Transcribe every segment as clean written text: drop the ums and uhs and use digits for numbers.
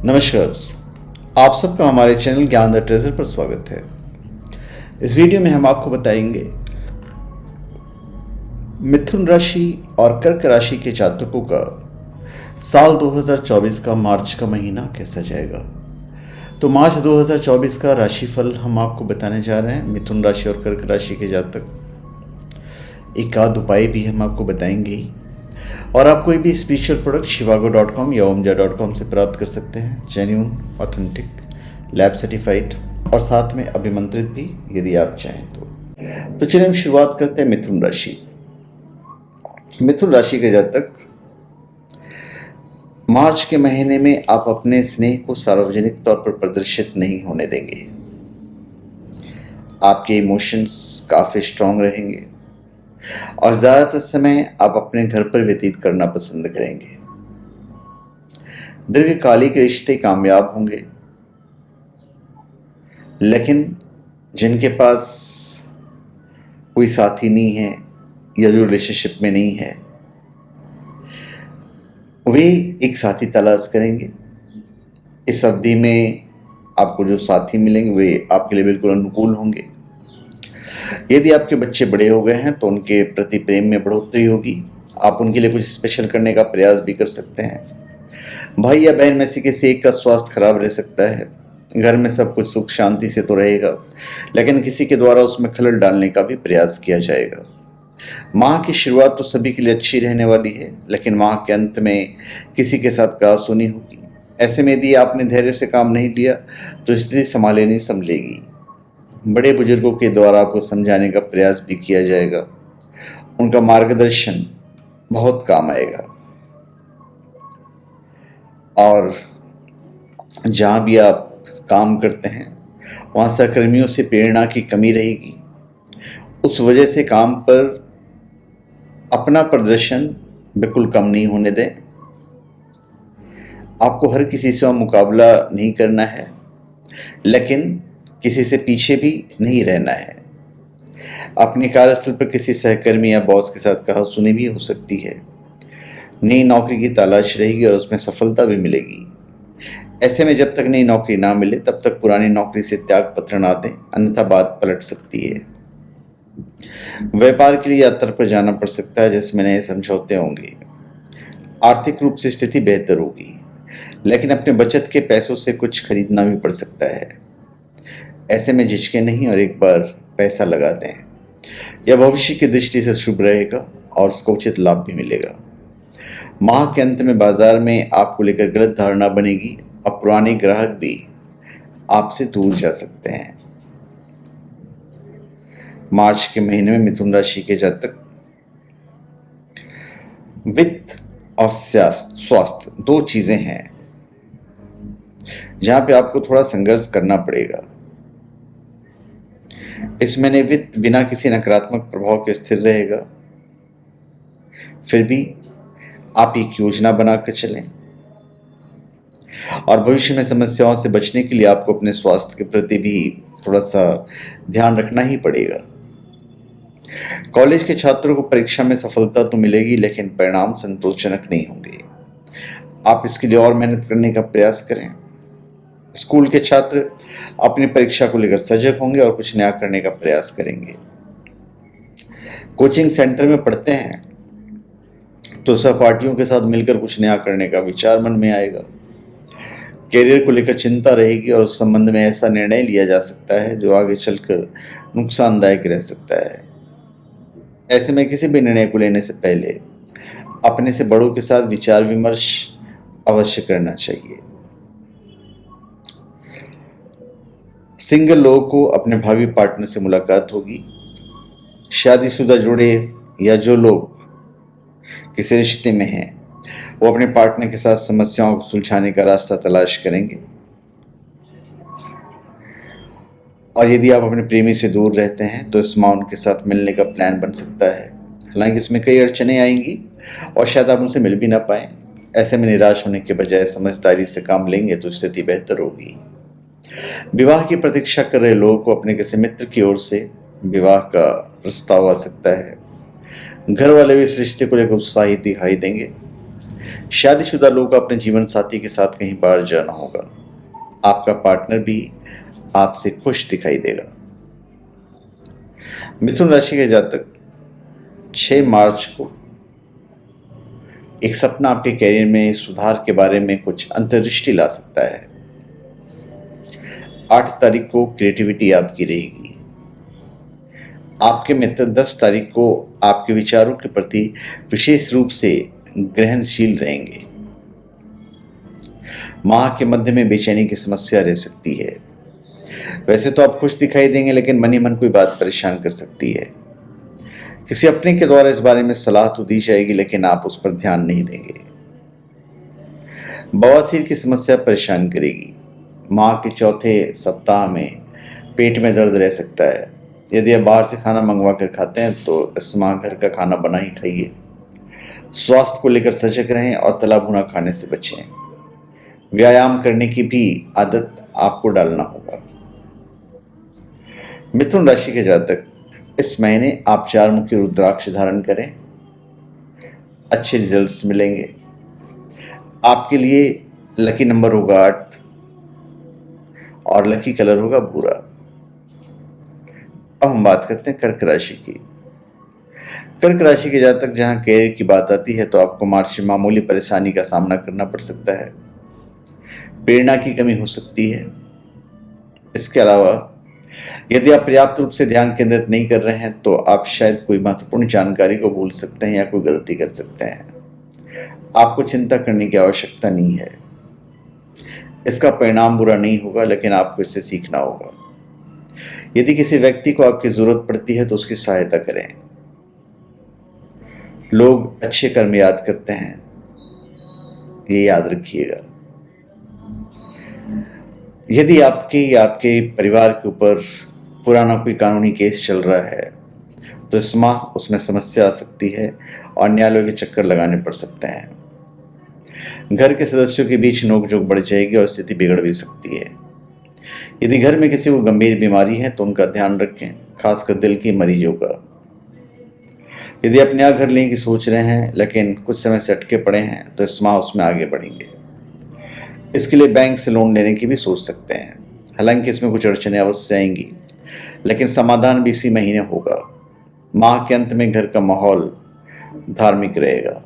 नमस्कार। आप सबका हमारे चैनल ज्ञान द ट्रेजर पर स्वागत है। इस वीडियो में हम आपको बताएंगे मिथुन राशि और कर्क राशि के जातकों का साल 2024 का मार्च का महीना कैसा जाएगा। तो मार्च 2024 का राशिफल हम आपको बताने जा रहे हैं। मिथुन राशि और कर्क राशि के जातक एक आध उपाय भी हम आपको बताएंगे और आप कोई भी स्पिरिचुअल प्रोडक्ट shivago.com या omja.com से प्राप्त कर सकते हैं। जेन्युइन, ऑथेंटिक, लैब सर्टिफाइड और साथ में अभिमंत्रित भी यदि आप चाहें तो चलिए हम शुरुआत करते हैं मिथुन राशि। मिथुन राशि के जातक मार्च के महीने में आप अपने स्नेह को सार्वजनिक तौर पर प्रदर्शित नहीं होने देंगे। आपके इमोशंस काफ़ी स्ट्रांग रहेंगे और ज़्यादातर समय आप अपने घर पर व्यतीत करना पसंद करेंगे। दीर्घकालिक रिश्ते कामयाब होंगे, लेकिन जिनके पास कोई साथी नहीं है या जो रिलेशनशिप में नहीं है, वे एक साथी तलाश करेंगे। इस अवधि में आपको जो साथी मिलेंगे वे आपके लिए बिल्कुल अनुकूल होंगे। यदि आपके बच्चे बड़े हो गए हैं तो उनके प्रति प्रेम में बढ़ोतरी होगी। आप उनके लिए कुछ स्पेशल करने का प्रयास भी कर सकते हैं। भाई या बहन में से किसी एक का स्वास्थ्य खराब रह सकता है। घर में सब कुछ सुख शांति से तो रहेगा, लेकिन किसी के द्वारा उसमें खलल डालने का भी प्रयास किया जाएगा। माह की शुरुआत तो सभी के लिए अच्छी रहने वाली है, लेकिन माह के अंत में किसी के साथ कहासुनी होगी। ऐसे में यदि आपने धैर्य से काम नहीं लिया तो स्थिति संभाले नहीं संभलेगी। बड़े बुजुर्गों के द्वारा आपको समझाने का प्रयास भी किया जाएगा। उनका मार्गदर्शन बहुत काम आएगा और जहाँ भी आप काम करते हैं वहाँ सहकर्मियों से प्रेरणा की कमी रहेगी। उस वजह से काम पर अपना प्रदर्शन बिल्कुल कम नहीं होने दें। आपको हर किसी से मुकाबला नहीं करना है, लेकिन किसी से पीछे भी नहीं रहना है। अपने कार्यस्थल पर किसी सहकर्मी या बॉस के साथ कहासुनी भी हो सकती है। नई नौकरी की तलाश रहेगी और उसमें सफलता भी मिलेगी। ऐसे में जब तक नई नौकरी ना मिले तब तक पुरानी नौकरी से त्याग पत्र ना दें, अन्यथा बात पलट सकती है। व्यापार के लिए यात्रा पर जाना पड़ सकता है, जिसमें नए समझौते होंगे। आर्थिक रूप से स्थिति बेहतर होगी, लेकिन अपने बचत के पैसों से कुछ खरीदना भी पड़ सकता है। ऐसे में झिझके नहीं और एक बार पैसा लगा दें। यह भविष्य की दृष्टि से शुभ रहेगा और उसका उचित लाभ भी मिलेगा। माह के अंत में बाजार में आपको लेकर गलत धारणा बनेगी और पुराने ग्राहक भी आपसे दूर जा सकते हैं। मार्च के महीने में मिथुन राशि के जातक वित्त और स्वास्थ्य दो चीजें हैं जहां पे आपको थोड़ा संघर्ष करना पड़ेगा। इस महीने वित्त बिना किसी नकारात्मक प्रभाव के स्थिर रहेगा। फिर भी आप एक योजना बनाकर चलें और भविष्य में समस्याओं से बचने के लिए आपको अपने स्वास्थ्य के प्रति भी थोड़ा सा ध्यान रखना ही पड़ेगा। कॉलेज के छात्रों को परीक्षा में सफलता तो मिलेगी, लेकिन परिणाम संतोषजनक नहीं होंगे। आप इसके लिए और मेहनत करने का प्रयास करें। स्कूल के छात्र अपनी परीक्षा को लेकर सजग होंगे और कुछ नया करने का प्रयास करेंगे। कोचिंग सेंटर में पढ़ते हैं तो सहपाठियों के साथ मिलकर कुछ नया करने का विचार मन में आएगा। करियर को लेकर चिंता रहेगी और उस संबंध में ऐसा निर्णय लिया जा सकता है जो आगे चलकर नुकसानदायक रह सकता है। ऐसे में किसी भी निर्णय को लेने से पहले अपने से बड़ों के साथ विचार विमर्श अवश्य करना चाहिए। सिंगल लोगों को अपने भावी पार्टनर से मुलाकात होगी। शादीशुदा जोड़े या जो लोग किसी रिश्ते में हैं वो अपने पार्टनर के साथ समस्याओं को सुलझाने का रास्ता तलाश करेंगे। और यदि आप अपने प्रेमी से दूर रहते हैं तो इस माह उनके साथ मिलने का प्लान बन सकता है। हालांकि इसमें कई अड़चनें आएंगी और शायद आप उनसे मिल भी ना पाएं। ऐसे में निराश होने के बजाय समझदारी से काम लेंगे तो स्थिति बेहतर होगी। विवाह की प्रतीक्षा कर रहे लोगों को अपने किसी मित्र की ओर से विवाह का प्रस्ताव आ सकता है। घर वाले भी इस रिश्ते को लेकर उत्साहित दिखाई देंगे। शादीशुदा लोग को अपने जीवन साथी के साथ कहीं बाहर जाना होगा। आपका पार्टनर भी आपसे खुश दिखाई देगा। मिथुन राशि के जातक 6 मार्च को एक सपना आपके कैरियर में सुधार के बारे में कुछ अंतर्दृष्टि ला सकता है। 8 तारीख को क्रिएटिविटी आपकी रहेगी। आपके मित्र 10 तारीख को आपके विचारों के प्रति विशेष रूप से ग्रहणशील रहेंगे। माह के मध्य में बेचैनी की समस्या रह सकती है। वैसे तो आप खुश दिखाई देंगे, लेकिन मन ही मन कोई बात परेशान कर सकती है। किसी अपने के द्वारा इस बारे में सलाह तो दी जाएगी, लेकिन आप उस पर ध्यान नहीं देंगे। बवासीर की समस्या परेशान करेगी। माह के चौथे सप्ताह में पेट में दर्द रह सकता है। यदि आप बाहर से खाना मंगवा कर खाते हैं तो इस माह घर का खाना बना ही खाइए। स्वास्थ्य को लेकर सजग रहें और तला भुना खाने से बचें। व्यायाम करने की भी आदत आपको डालना होगा। मिथुन राशि के जातक इस महीने आप 4 मुखी रुद्राक्ष धारण करें, अच्छे रिजल्ट्स मिलेंगे। आपके लिए लकी नंबर होगा 8 और लकी कलर होगा भूरा। अब हम बात करते हैं कर्क राशि की। कर्क राशि के जातक जहां कैरियर की बात आती है तो आपको मार्च में मामूली परेशानी का सामना करना पड़ सकता है। प्रेरणा की कमी हो सकती है। इसके अलावा यदि आप पर्याप्त रूप से ध्यान केंद्रित नहीं कर रहे हैं तो आप शायद कोई महत्वपूर्ण जानकारी को भूल सकते हैं या कोई गलती कर सकते हैं। आपको चिंता करने की आवश्यकता नहीं है। इसका परिणाम बुरा नहीं होगा, लेकिन आपको इससे सीखना होगा। यदि किसी व्यक्ति को आपकी जरूरत पड़ती है तो उसकी सहायता करें। लोग अच्छे कर्म याद करते हैं, ये याद रखिएगा। यदि आपके या आपके परिवार के ऊपर पुराना कोई कानूनी केस चल रहा है तो इस माह उसमें समस्या आ सकती है और न्यायालय के चक्कर लगाने पड़ सकते हैं। घर के सदस्यों के बीच नोकझोंक बढ़ जाएगी और स्थिति बिगड़ भी सकती है। यदि घर में किसी को गंभीर बीमारी है तो उनका ध्यान रखें, खासकर दिल की मरीजों का। यदि आप नया घर लेने की सोच रहे हैं लेकिन कुछ समय से अटके पड़े हैं तो इस माह उसमें आगे बढ़ेंगे। इसके लिए बैंक से लोन लेने की भी सोच सकते हैं। हालांकि इसमें कुछ अड़चनें अवश्य आएंगी, लेकिन समाधान भी इसी महीने होगा। माह के अंत में घर का माहौल धार्मिक रहेगा।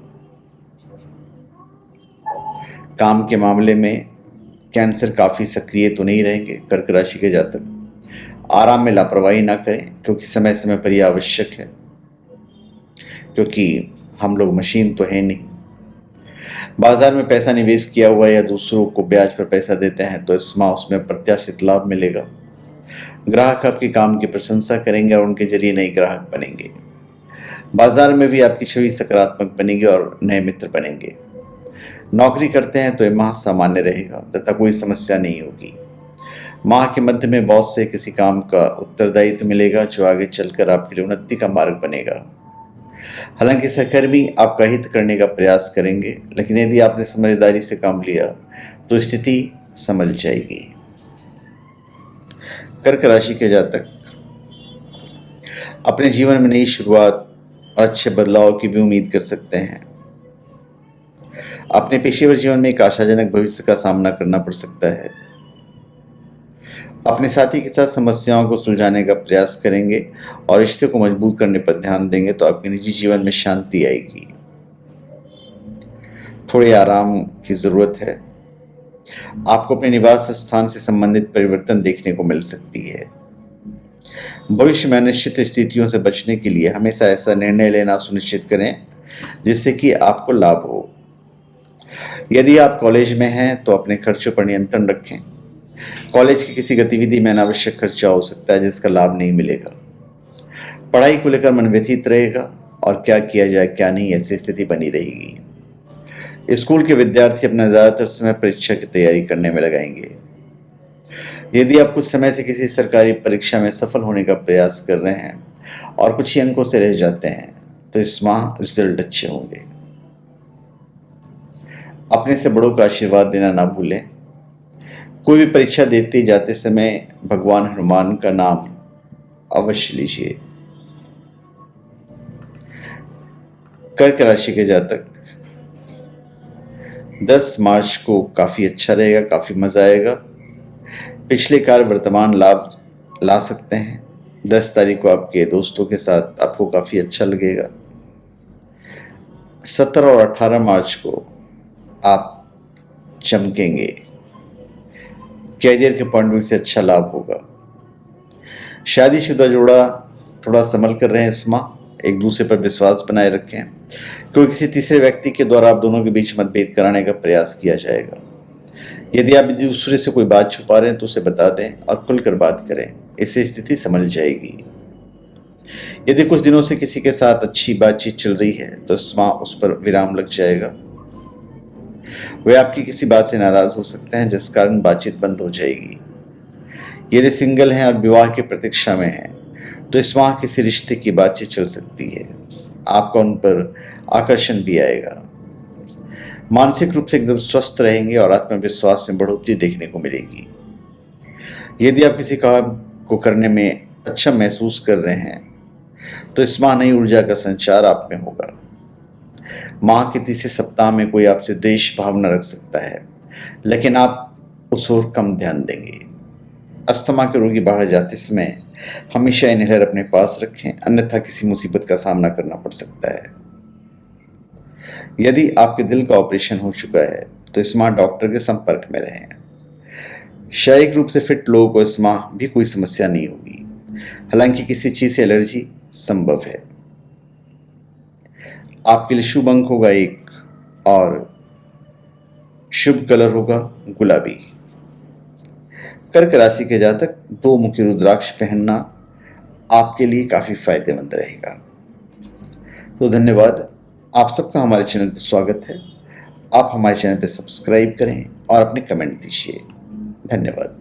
काम के मामले में कैंसर काफी सक्रिय तो नहीं रहेंगे। कर्क राशि के जातक आराम में लापरवाही ना करें, क्योंकि समय समय पर यह आवश्यक है, क्योंकि हम लोग मशीन तो है नहीं। बाजार में पैसा निवेश किया हुआ या दूसरों को ब्याज पर पैसा देते हैं तो इस माह उसमें प्रत्याशित लाभ मिलेगा। ग्राहक आपके काम की प्रशंसा करेंगे और उनके जरिए नए ग्राहक बनेंगे। बाजार में भी आपकी छवि सकारात्मक बनेगी और नए मित्र बनेंगे। नौकरी करते हैं तो यह माह सामान्य रहेगा तथा कोई समस्या नहीं होगी। माह के मध्य में बॉस से किसी काम का उत्तरदायित्व मिलेगा जो आगे चलकर आपके लिए उन्नति का मार्ग बनेगा। हालांकि सहकर्मी आपका हित करने का प्रयास करेंगे, लेकिन यदि आपने समझदारी से काम लिया तो स्थिति संभल जाएगी। कर्क राशि के जातक अपने जीवन में नई शुरुआत और अच्छे बदलाव की भी उम्मीद कर सकते हैं। अपने पेशेवर जीवन में एक आशाजनक भविष्य का सामना करना पड़ सकता है। अपने साथी के साथ समस्याओं को सुलझाने का प्रयास करेंगे और रिश्ते को मजबूत करने पर ध्यान देंगे तो आपके निजी जीवन में शांति आएगी। थोड़े आराम की जरूरत है। आपको अपने निवास स्थान से संबंधित परिवर्तन देखने को मिल सकती है। भविष्य में अनिश्चित स्थितियों से बचने के लिए हमेशा ऐसा निर्णय लेना सुनिश्चित करें जिससे कि आपको लाभ हो। यदि आप कॉलेज में हैं तो अपने खर्चों पर नियंत्रण रखें। कॉलेज की किसी गतिविधि में अनावश्यक खर्चा हो सकता है जिसका लाभ नहीं मिलेगा। पढ़ाई को लेकर मन व्यथित रहेगा और क्या किया जाए क्या नहीं ऐसी स्थिति बनी रहेगी। स्कूल के विद्यार्थी अपना ज़्यादातर समय परीक्षा की तैयारी करने में लगाएंगे। यदि आप कुछ समय से किसी सरकारी परीक्षा में सफल होने का प्रयास कर रहे हैं और कुछ ही अंकों से रह जाते हैं तो इस माह रिजल्ट अच्छे होंगे। अपने से बड़ों का आशीर्वाद देना ना भूलें। कोई भी परीक्षा देते जाते समय भगवान हनुमान का नाम अवश्य लीजिए। कर्क राशि के जातक 10 मार्च को काफ़ी अच्छा रहेगा, काफ़ी मज़ा आएगा। पिछले कार्य वर्तमान लाभ ला सकते हैं। 10 तारीख को आपके दोस्तों के साथ आपको काफ़ी अच्छा लगेगा। 17 और 18 मार्च को आप चमकेंगे। कैरियर के पॉइंट ऑफ व्यू से अच्छा लाभ होगा। शादीशुदा जोड़ा थोड़ा संभल कर रहें इस माह, एक दूसरे पर विश्वास बनाए रखें, क्योंकि किसी तीसरे व्यक्ति के द्वारा आप दोनों के बीच मतभेद कराने का प्रयास किया जाएगा। यदि आप दूसरे से कोई बात छुपा रहे हैं तो उसे बता दें और खुलकर बात करें, इससे स्थिति संभल जाएगी। यदि कुछ दिनों से किसी के साथ अच्छी बातचीत चल रही है तो इस माह उस पर विराम लग जाएगा। वे आपकी किसी बात से नाराज हो सकते हैं जिस कारण बातचीत बंद हो जाएगी। यदि सिंगल हैं और विवाह की प्रतीक्षा में हैं तो इस माह किसी रिश्ते की बातचीत चल सकती है। आपका उन पर आकर्षण भी आएगा। मानसिक रूप से एकदम स्वस्थ रहेंगे और आत्मविश्वास में बढ़ोतरी देखने को मिलेगी। यदि आप किसी काम को करने में अच्छा महसूस कर रहे हैं तो इस माह नई ऊर्जा का संचार आप में होगा। माह के तीसरे सप्ताह में कोई आपसे द्वेष भावना रख सकता है, लेकिन आप उस ओर कम ध्यान देंगे। अस्थमा के रोगी बाहर जाते समय हमेशा इनहेलर अपने पास रखें, अन्यथा किसी मुसीबत का सामना करना पड़ सकता है। यदि आपके दिल का ऑपरेशन हो चुका है तो इस माह डॉक्टर के संपर्क में रहें। शारीरिक रूप से फिट लोगों को इस माह भी कोई समस्या नहीं होगी, हालांकि किसी चीज से एलर्जी संभव है। आपके लिए शुभ अंक होगा 1 और शुभ कलर होगा गुलाबी। कर्क राशि के जातक 2 मुखी रुद्राक्ष पहनना आपके लिए काफी फायदेमंद रहेगा। तो धन्यवाद, आप सबका हमारे चैनल पर स्वागत है। आप हमारे चैनल पर सब्सक्राइब करें और अपने कमेंट दीजिए। धन्यवाद।